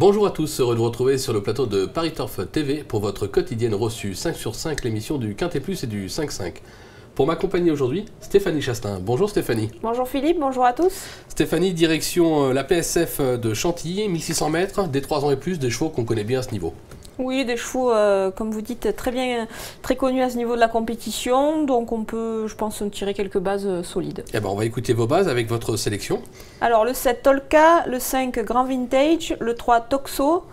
Bonjour à tous, heureux de vous retrouver sur le plateau de Paris Turf TV pour votre quotidienne reçue 5 sur 5, l'émission du Quintet Plus et du 5-5. Pour m'accompagner aujourd'hui, Stéphanie Chastain. Bonjour Stéphanie. Bonjour Philippe, bonjour à tous. Stéphanie, direction la PSF de Chantilly, 1600 mètres, des 3 ans et plus, des chevaux qu'on connaît bien à ce niveau. Oui, des chevaux, comme vous dites, très connus à ce niveau de la compétition, donc on peut, je pense, tirer quelques bases solides. Eh ben, on va écouter vos bases avec votre sélection. Alors le 7 Tolka, le 5 Grand Vintage, le 3 Toxo,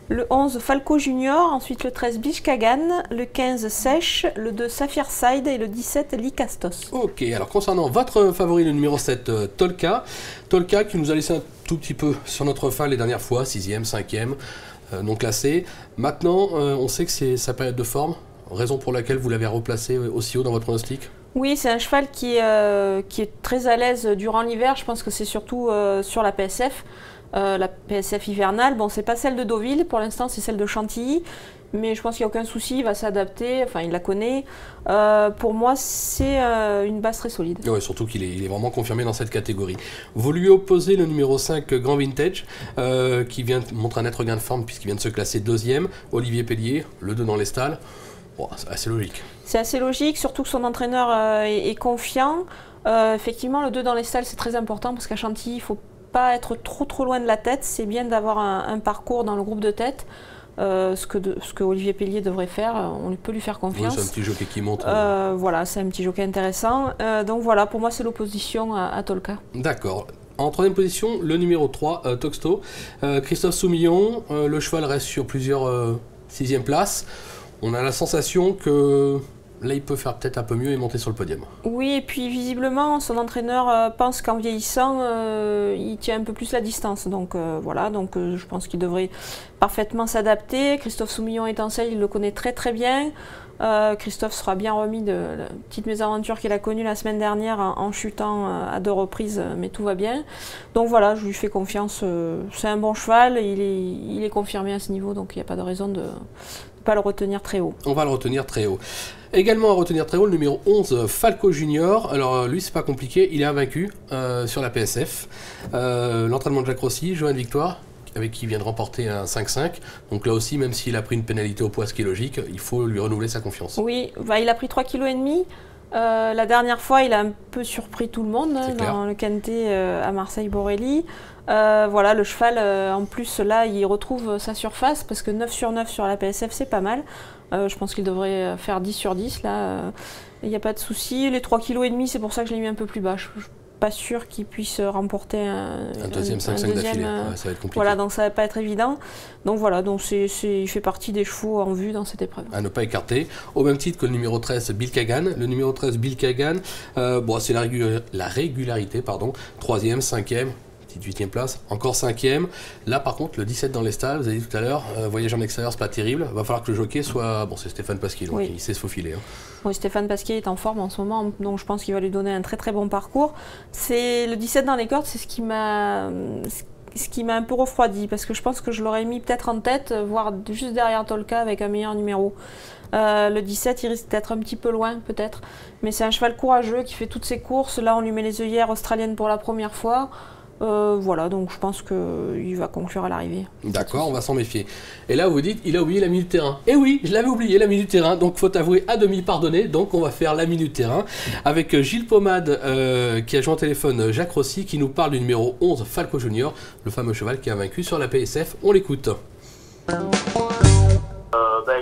le 11 Falco Junior, ensuite le 13 Bish Kagan, le 15 Sèche, le 2 Sapphire Side et le 17 Likastos. Ok, alors concernant votre favori, le numéro 7 Tolka. Tolka qui nous a laissé un tout petit peu sur notre fin les dernières fois, 6e, 5e. Non classé. Maintenant, on sait que c'est sa période de forme, raison pour laquelle vous l'avez replacé aussi haut dans votre pronostic. Oui, c'est un cheval qui est très à l'aise durant l'hiver. Je pense que c'est surtout sur la PSF hivernale. Bon, c'est pas celle de Deauville, pour l'instant c'est celle de Chantilly, mais je pense qu'il n'y a aucun souci, il va s'adapter, enfin il la connaît. Pour moi, c'est une base très solide. Oui, surtout qu'il est vraiment confirmé dans cette catégorie. Vous lui opposez le numéro 5 Grand Vintage, qui vient montrer un net regain de forme puisqu'il vient de se classer 2e. Olivier Pellier, le 2 dans les stalles. Bon, c'est assez logique. C'est assez logique, surtout que son entraîneur est confiant. Effectivement, le 2 dans les stalles, c'est très important parce qu'à Chantilly, il ne faut pas être trop loin de la tête. C'est bien d'avoir un parcours dans le groupe de tête. Ce que Olivier Pellier devrait faire, on peut lui faire confiance. Oui, c'est un petit jockey qui monte. Voilà, c'est un petit jockey intéressant. Donc voilà, pour moi c'est l'opposition à Tolka. D'accord. En troisième position, le numéro 3, Toxto. Christophe Soumillon, le cheval reste sur plusieurs 6e places. On a la sensation que là, il peut faire peut-être un peu mieux et monter sur le podium. Oui, et puis visiblement, son entraîneur pense qu'en vieillissant, il tient un peu plus la distance. Donc voilà, donc je pense qu'il devrait parfaitement s'adapter. Christophe Soumillon étincelle, il le connaît très bien. Christophe sera bien remis de la petite mésaventure qu'il a connue la semaine dernière en chutant à 2 reprises, mais tout va bien. Donc voilà, je lui fais confiance. C'est un bon cheval, il est confirmé à ce niveau, donc il n'y a pas de raison de ne pas le retenir très haut. On va le retenir très haut. Également à retenir très haut, le numéro 11, Falco Junior. Alors lui, c'est pas compliqué, il est invaincu sur la PSF. L'entraînement de Jacques Rossi, Johan Victoire, avec qui il vient de remporter un 5-5. Donc là aussi, même s'il a pris une pénalité au poids, ce qui est logique, il faut lui renouveler sa confiance. Oui, bah, il a pris 3,5 kg. La dernière fois, il a un peu surpris tout le monde dans le Quintet à Marseille-Borelli. Voilà, le cheval, en plus, là, il retrouve sa surface parce que 9 sur 9 sur la PSF, c'est pas mal. Je pense qu'il devrait faire 10 sur 10, là. Il n'y a pas de souci. Les 3,5 kg, c'est pour ça que je l'ai mis un peu plus bas. Je suis pas sûr qu'il puisse remporter un deuxième 5-5 d'affilée. Ouais, ça va être compliqué. Voilà, donc ça va pas être évident. Donc voilà, donc il fait partie des chevaux en vue dans cette épreuve. À ne pas écarter, au même titre que le numéro 13 Bill Kagan. Le numéro 13 Bill Kagan, bon, c'est la régularité, pardon. 3e, 5e, petite 8e place, encore 5e. Là par contre, le 17 dans les stalles, vous avez dit tout à l'heure, voyage en extérieur, c'est pas terrible. Va falloir que le jockey soit... Bon, c'est Stéphane Pasquier, donc oui. Il sait se faufiler. Hein. Oui, Stéphane Pasquier est en forme en ce moment, donc je pense qu'il va lui donner un très bon parcours. C'est le 17 dans les cordes, c'est ce qui m'a un peu refroidi, parce que je pense que je l'aurais mis peut-être en tête, voire juste derrière Tolka avec un meilleur numéro. Le 17, il risque d'être un petit peu loin peut-être, mais c'est un cheval courageux qui fait toutes ses courses. Là, on lui met les œillères australiennes pour la première fois. Voilà, donc je pense qu'il va conclure à l'arrivée. D'accord, on va s'en méfier. Et là, vous dites, il a oublié la minute terrain. Et oui, je l'avais oublié, la minute terrain, donc faut avouer à demi pardonné. Donc on va faire la minute terrain avec Gilles Pomade qui a joué en téléphone Jacques Rossi qui nous parle du numéro 11 Falco Junior, le fameux cheval qui a vaincu sur la PSF. On l'écoute.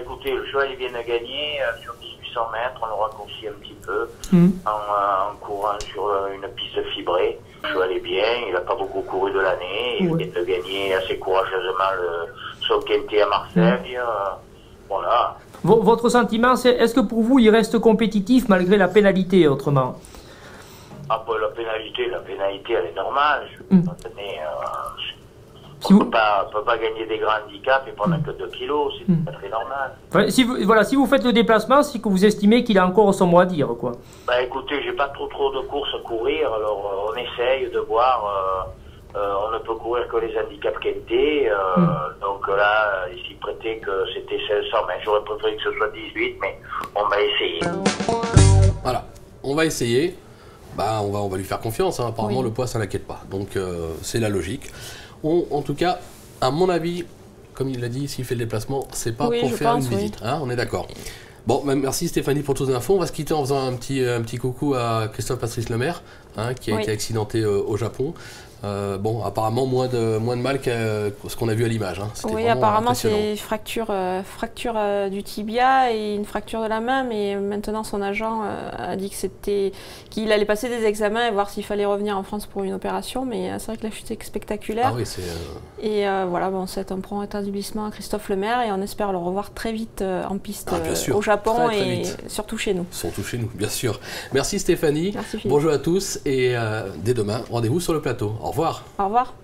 Écoutez, le cheval il vient de gagner sur 1800 mètres, on le raccourcit un petit peu en courant sur une piste fibrée. Le cheval est bien, il n'a pas beaucoup couru de l'année, il vient de gagner assez courageusement son Quintet à Marseille. Voilà. Votre sentiment, c'est est-ce que pour vous il reste compétitif malgré la pénalité autrement? Après la pénalité elle est normale. Si on ne peut pas gagner des grands handicaps et prendre que 2 kilos, c'est pas très normal. Ouais, si vous faites le déplacement, c'est que vous estimez qu'il a encore son mot à dire, quoi. Bah écoutez, j'ai pas trop de courses à courir, alors on essaye de voir. On ne peut courir que les handicaps Quintet, donc là, il s'y prêtait que c'était 500, mais j'aurais préféré que ce soit 18, mais on va essayer. Voilà, on va essayer. Bah, on va lui faire confiance, hein. Apparemment le poids ça l'inquiète pas, donc c'est la logique. En tout cas, à mon avis, comme il l'a dit, s'il fait le déplacement, c'est pas Oui, pour je faire pense, une visite. Hein, on est d'accord. Bon, merci Stéphanie pour toutes les infos. On va se quitter en faisant un petit coucou à Christophe Patrice Lemaire, hein, qui a été accidenté au Japon. Bon, apparemment moins de mal que ce qu'on a vu à l'image. Hein. Oui, apparemment c'est fracture du tibia et une fracture de la main, mais maintenant son agent a dit qu'il allait passer des examens et voir s'il fallait revenir en France pour une opération, mais c'est vrai que la chute est spectaculaire. Ah oui, et voilà, bon, c'est un prompt rétablissement à Christophe Lemaire et on espère le revoir très vite en piste au Japon et surtout chez nous. Surtout chez nous, bien sûr. Merci Stéphanie. Merci, bonjour à tous et dès demain, rendez-vous sur le plateau. Au revoir. Au revoir.